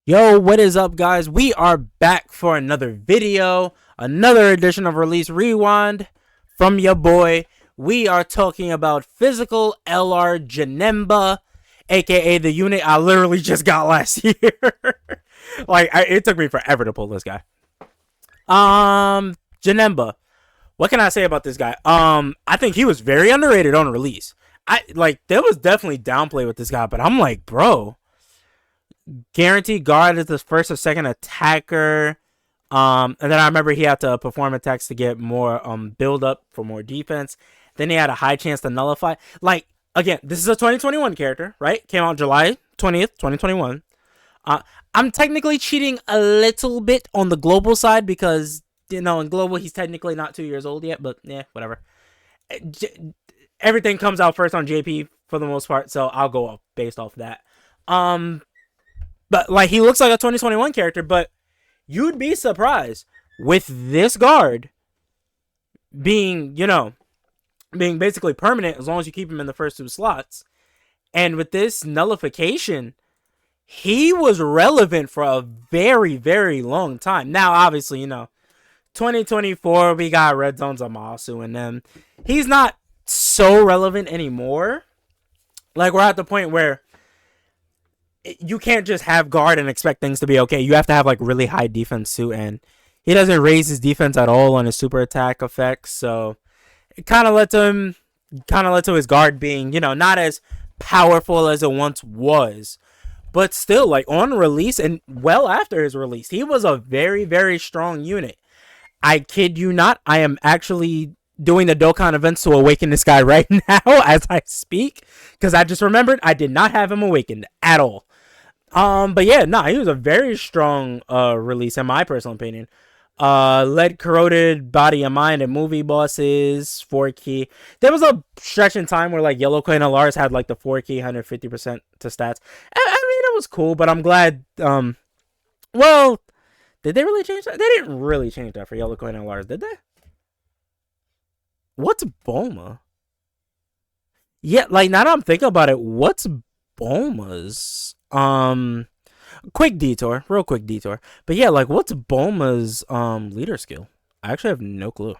Yo, what is up, guys? We are back for another video, another edition of Release Rewind from your boy. We are talking about Physical LR Janemba, aka the unit I literally just got last year. It took me forever to pull this guy. Janemba. What can I say about this guy? I think he was very underrated on release. There was definitely downplay with this guy, but I'm like, bro. Guaranteed guard is the first or second attacker. And then I remember he had to perform attacks to get more build up for more defense. Then he had a high chance to nullify. Again, this is a 2021 character, right? Came out July 20th, 2021. I'm technically cheating a little bit on the global side because, in global he's technically not 2 years old yet, but yeah, whatever. Everything comes out first on JP for the most part, so I'll go off based off that. But he looks like a 2021 character, but you'd be surprised with this guard being basically permanent as long as you keep him in the first two slots. And with this nullification, he was relevant for a very, very long time. Now, obviously, 2024, we got Red Zones Amasu and them. He's not so relevant anymore. We're at the point where you can't just have guard and expect things to be okay. You have to have really high defense too, and he doesn't raise his defense at all on his super attack effects. So it kind of led to his guard being, not as powerful as it once was. But still, on release and well after his release, he was a very, very strong unit. I kid you not, I am actually doing the Dokkan events to awaken this guy right now as I speak, because I just remembered I did not have him awakened at all. But yeah, he was a very strong release in my personal opinion. Led corroded body and mind and movie bosses, 4 key. There was a stretch in time where Yellow Coin LRs had the 4 key 150% to stats. I mean, it was cool, but I'm glad. Well, did they really change that? They didn't really change that for Yellow Coin LRs, did they? What's Bulma? Yeah, now that I'm thinking about it, what's Bulma's? Real quick detour. But yeah, what's Bulma's leader skill? I actually have no clue.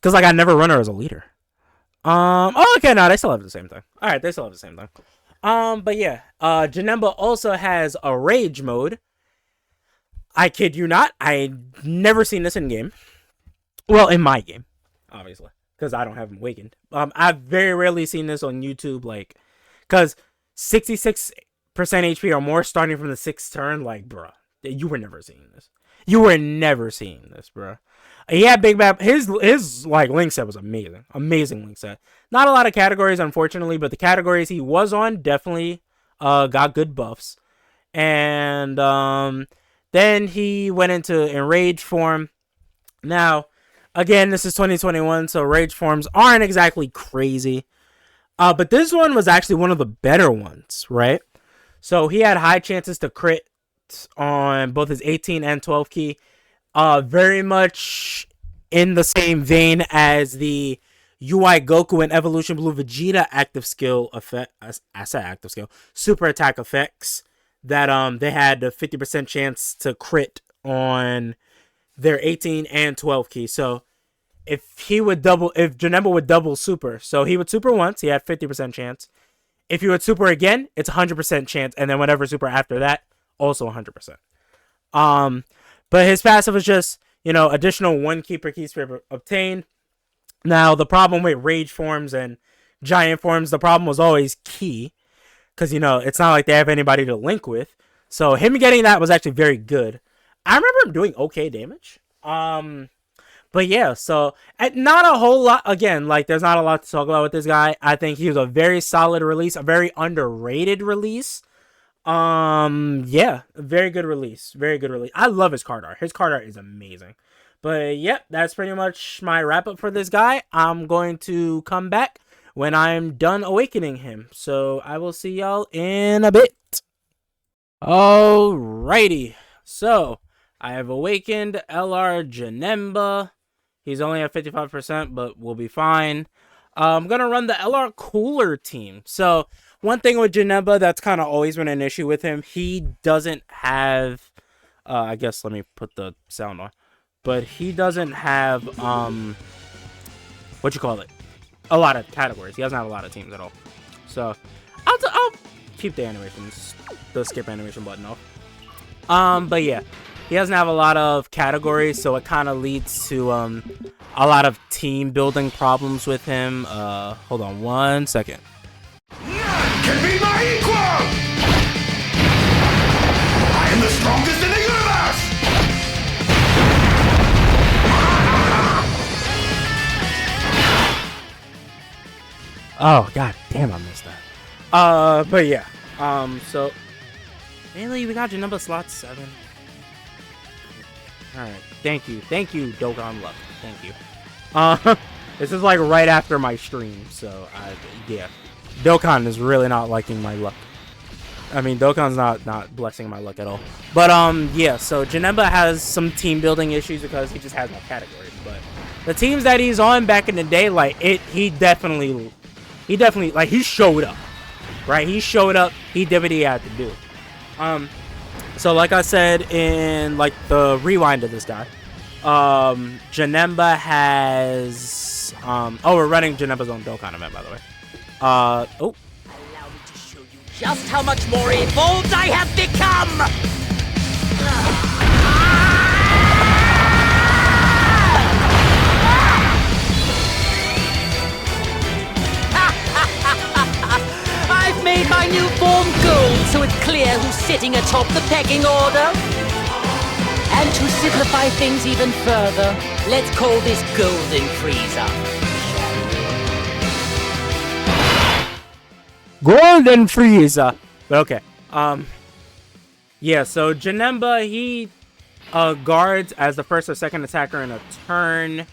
Cause I never run her as a leader. Okay, no, they still have the same thing. Alright, they still have the same thing. But yeah, Janemba also has a rage mode. I kid you not, I've never seen this in game. Well, in my game, obviously. Because I don't have him awakened. I've very rarely seen this on YouTube, cause 66% HP or more starting from the 6th turn, bruh. You were never seeing this. Bruh. He had big map. His link set was amazing. Amazing link set. Not a lot of categories, unfortunately, but the categories he was on definitely got good buffs. And then he went into enraged form. Now, again, this is 2021, so rage forms aren't exactly crazy. But this one was actually one of the better ones, right? So he had high chances to crit on both his 18 and 12 key. Very much in the same vein as the UI Goku and Evolution Blue Vegeta active skill effect. I said active skill. Super attack effects that they had a 50% chance to crit on their 18 and 12 key. So if Janemba would double super, so he would super once, he had 50% chance. If you would super again, it's 100% chance, and then whatever super after that, also 100%. But his passive is just, additional 1 key per key sphere obtained. Now, the problem with rage forms and giant forms, the problem was always key, because, it's not like they have anybody to link with. So him getting that was actually very good. I remember him doing okay damage. But yeah, so not a whole lot. Again, there's not a lot to talk about with this guy. I think he was a very solid release, a very underrated release. Yeah, very good release. I love his card art. His card art is amazing. But yep, that's pretty much my wrap up for this guy. I'm going to come back when I'm done awakening him. So I will see y'all in a bit. Alrighty. So I have awakened LR Janemba. He's only at 55%, but we'll be fine. I'm going to run the LR Cooler team. So one thing with Janemba that's kind of always been an issue with him, he doesn't have, I guess let me put the sound on, but he doesn't have, what you call it, a lot of categories. He doesn't have a lot of teams at all. So, I'll keep the animations, the skip animation button off. But yeah, he doesn't have a lot of categories, so it kind of leads to, a lot of team building problems with him. Hold on one second. None can be my equal! I am the strongest in the universe! Oh, god damn, I missed that. But yeah. So mainly we got Janemba slot 7. Alright, thank you, Dokkan Luck. Thank you. This is like right after my stream, so yeah. Dokkan is really not liking my luck. I mean, Dokkan's not blessing my luck at all. But yeah, so Janemba has some team building issues because he just has no categories. But the teams that he's on back in the day, like he definitely like he showed up, right? He showed up. He did what he had to do. So like I said in like the rewind of this guy, Janemba has oh, we're running Janemba's own Dokkan event, by the way. Oh. Allow me to show you just how much more evolved I have become! I've made my new form gold, so it's clear who's sitting atop the pecking order. And to simplify things even further, let's call this Golden Freezer. Golden Freezer. Okay. Yeah, so Janemba, he guards as the first or second attacker in a turn.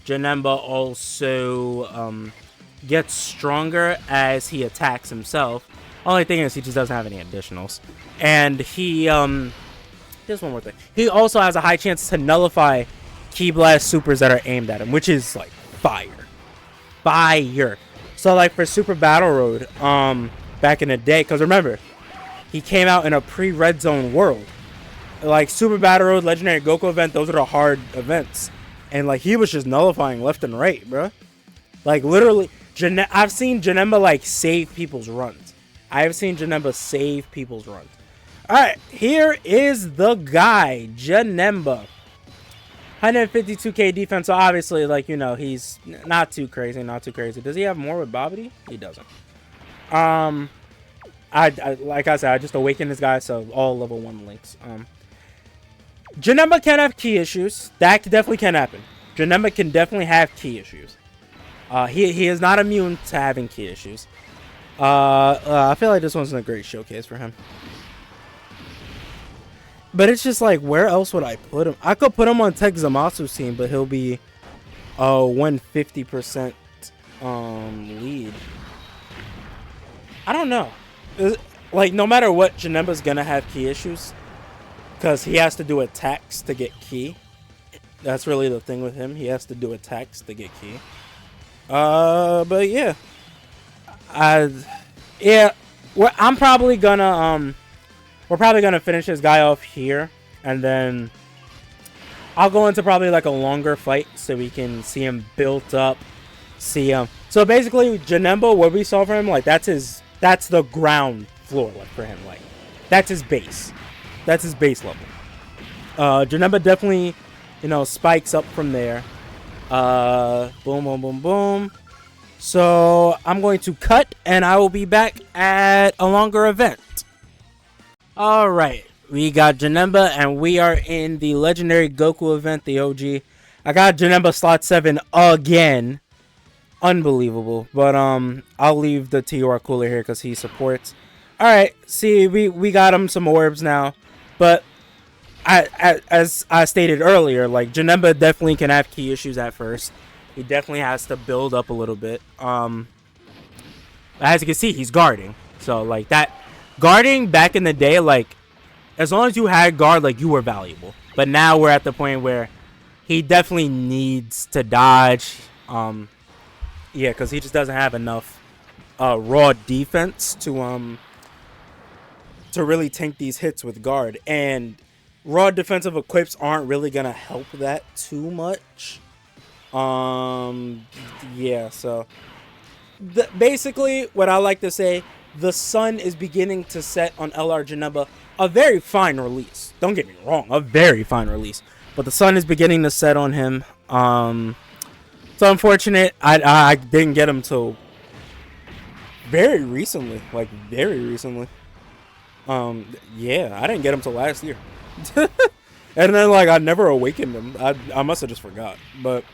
Janemba also gets stronger as he attacks himself. Only thing is he just doesn't have any additionals. And he here's one more thing. He also has a high chance to nullify Ki Blast supers that are aimed at him, which is like fire. Fire. So like for Super Battle Road, back in the day, because remember, he came out in a pre-Red Zone world. Like Super Battle Road, Legendary Goku event, those are the hard events. And like he was just nullifying left and right, bro. Like literally, I've seen Janemba like save people's runs. I have seen Janemba save people's runs. Alright, here is the guy, Janemba. 152k defense, so obviously, like, you know, he's not too crazy. Does he have more with Bobbity? He doesn't. I like I said, I just awakened this guy, so all level 1 links. Janemba can have key issues. That definitely can happen. Janemba can definitely have key issues. He is not immune to having key issues. I feel like this one's a great showcase for him. But it's just like, where else would I put him? I could put him on Tech Zamasu's team, but he'll be 150% lead. I don't know. Like, no matter what, Janemba's gonna have key issues. Because he has to do attacks to get key. That's really the thing with him. He has to do attacks to get key. But yeah. I'm probably gonna, we're probably going to finish this guy off here. And then I'll go into probably like a longer fight so we can see him built up. See him. So basically, Janemba, what we saw from him, like that's the ground floor, like for him. Like that's his base. That's his base level. Janemba definitely, you know, spikes up from there. Boom, boom, boom, boom. So I'm going to cut and I will be back at a longer event. Alright, we got Janemba and we are in the Legendary Goku event, the OG. I got Janemba slot 7 again. Unbelievable. But I'll leave the TOR cooler here because he supports. Alright, see, we got him some orbs now. But as I stated earlier, like Janemba definitely can have key issues at first. He definitely has to build up a little bit. As you can see, he's guarding. So like that guarding back in the day, like as long as you had guard, like you were valuable. But now we're at the point where he definitely needs to dodge. Yeah, because he just doesn't have enough raw defense to really tank these hits with guard, and raw defensive equips aren't really gonna help that too much. Yeah, so basically what I like to say, the sun is beginning to set on LR Janemba. A very fine release, don't get me wrong, a very fine release, but the sun is beginning to set on him. It's unfortunate I didn't get him till very recently, like very recently. Yeah, I didn't get him till last year. And then, like, I never awakened him. I must have just forgot. But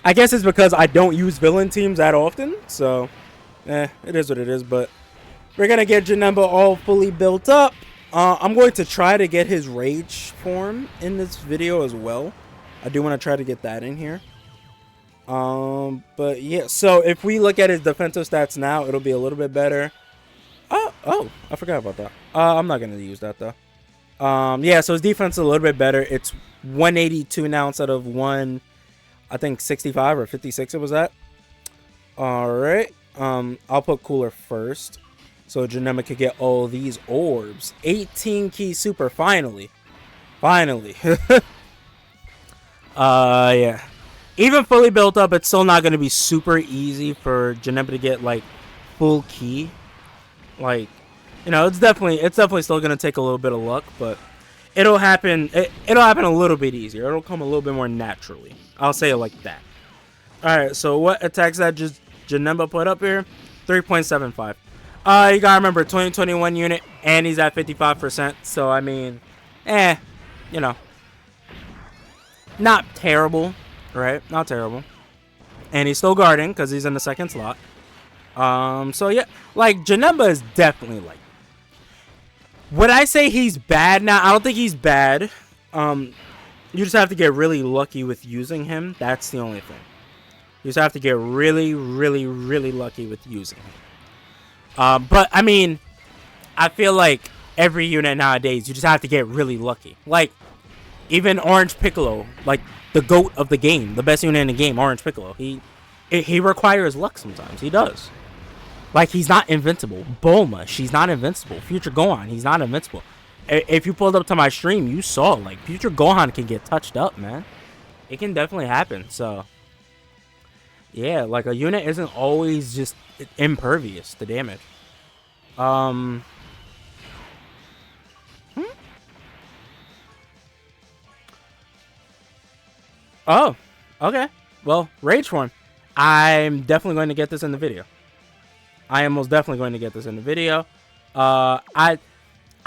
I guess it's because I don't use villain teams that often. So, it is what it is. But we're going to get Janemba all fully built up. I'm going to try to get his rage form in this video as well. I do want to try to get that in here. But yeah, so if we look at his defensive stats now, it'll be a little bit better. Oh, I forgot about that. I'm not going to use that, though. Yeah, so his defense is a little bit better. It's 182 now instead of I think 65 or 56 it was at. Alright. I'll put Cooler first, so Janemba could get all these orbs. 18 key super, finally. Finally. Yeah. Even fully built up, it's still not going to be super easy for Janemba to get, like, full key. Like, you know, it's definitely still going to take a little bit of luck, but it'll happen. It'll happen a little bit easier. It'll come a little bit more naturally. I'll say it like that. All right, so what attacks that just Janemba put up here? 3.75. You got to remember, 2021 unit, and he's at 55%. So, I mean, you know, not terrible, right? Not terrible. And he's still guarding because he's in the second slot. So yeah, like, Janemba is definitely, like, would I say he's bad now? I don't think he's bad. You just have to get really lucky with using him. That's the only thing. You just have to get really, really, really lucky with using him. But, I mean, I feel like every unit nowadays, you just have to get really lucky. Like, even Orange Piccolo, like, the GOAT of the game, the best unit in the game, Orange Piccolo, he requires luck sometimes. He does. Like, he's not invincible. Bulma, she's not invincible. Future Gohan, he's not invincible. If you pulled up to my stream, you saw, like, Future Gohan can get touched up, man. It can definitely happen, so. Yeah, like, a unit isn't always just impervious to damage. Oh, okay. Well, Rage Form. I'm definitely going to get this in the video. I am most definitely going to get this in the video. I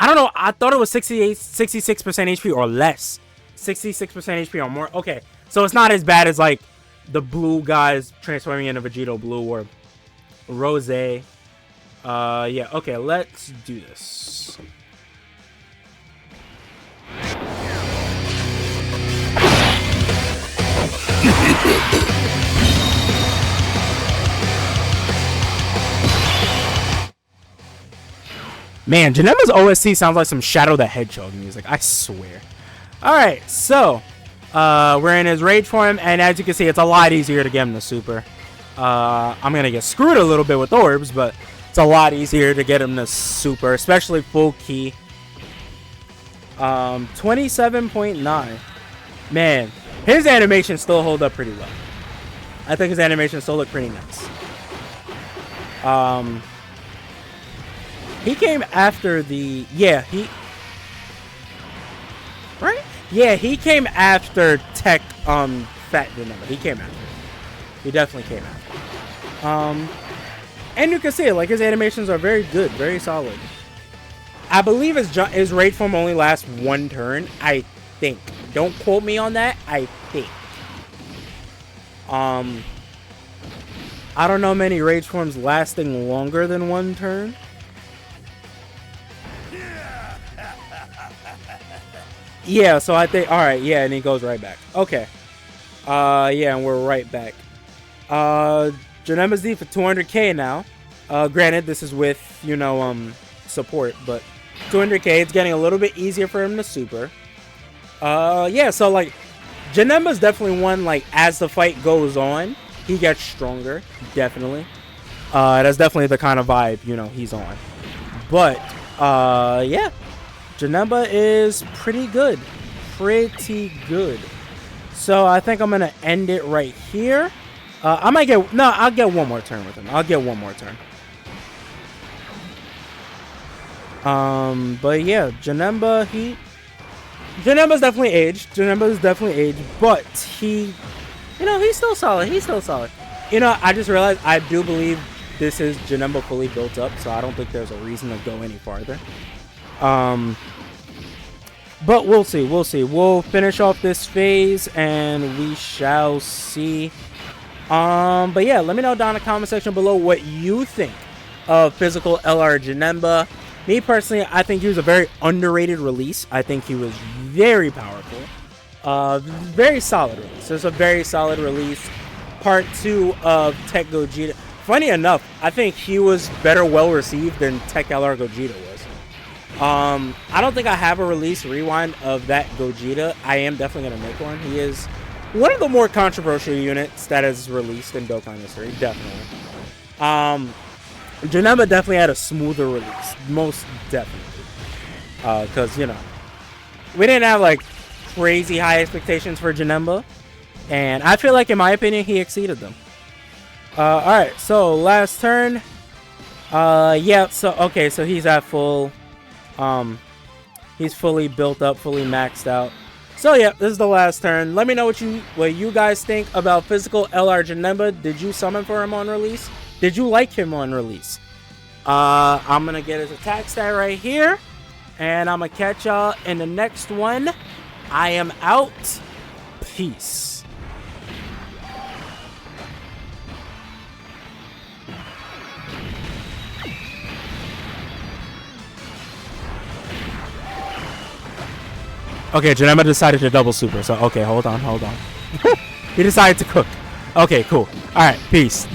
don't know. I thought it was 66% HP or less. 66% HP or more. Okay, so it's not as bad as, like, the blue guys transforming into Vegito Blue or Rose. Yeah, okay, let's do this. Man, Janemba's OST sounds like some Shadow the Hedgehog music, I swear. Alright, so we're in his rage form, and as you can see, it's a lot easier to get him to super. I'm gonna get screwed a little bit with orbs, but it's a lot easier to get him to super, especially full key. 27.9. Man, his animations still hold up pretty well. I think his animations still look pretty nice. He came after the... Yeah, right? Yeah, he came after Tech, Fat Janemba. He came after. He definitely came after. And you can see it, like, his animations are very good, very solid. I believe his rage form only lasts one turn, I think. Don't quote me on that, I think. I don't know many rage forms lasting longer than one turn. Yeah, so I think, alright, yeah, and he goes right back. Okay. Yeah, and we're right back. Janemba's D for 200k now. Granted, this is with, you know, support, but 200k, it's getting a little bit easier for him to super. Yeah, so, like, Janemba's definitely one, like, as the fight goes on, he gets stronger, definitely. That's definitely the kind of vibe, you know, he's on. But, yeah. Janemba is pretty good. Pretty good. So, I think I'm going to end it right here. I might get... No, I'll get one more turn with him. I'll get one more turn. But yeah, Janemba's definitely aged. Janemba's definitely aged. But he... You know, he's still solid. He's still solid. You know, I just realized I do believe this is Janemba fully built up, so I don't think there's a reason to go any farther. But we'll see. We'll see. We'll finish off this phase, and we shall see. But yeah, let me know down in the comment section below what you think of physical LR Janemba. Me personally, I think he was a very underrated release. I think he was very powerful. Very solid release. It's a very solid release. Part 2 of Tech Gogeta. Funny enough, I think he was better well received than Tech LR Gogeta was. I don't think I have a release rewind of that Gogeta. I am definitely going to make one. He is one of the more controversial units that is released in Dokkan history. Definitely. Janemba definitely had a smoother release. Most definitely. Because, you know, we didn't have, like, crazy high expectations for Janemba. And I feel like, in my opinion, he exceeded them. Alright, so last turn. Yeah, so, okay, so he's at full. He's fully built up, fully maxed out. So, yeah, this is the last turn. Let me know what you guys think about physical LR Janemba. Did you summon for him on release? Did you like him on release? I'm going to get his attack stat right here. And I'm going to catch y'all in the next one. I am out. Peace. Okay, Janemba decided to double super, so okay, hold on. He decided to cook. Okay, cool. Alright, peace.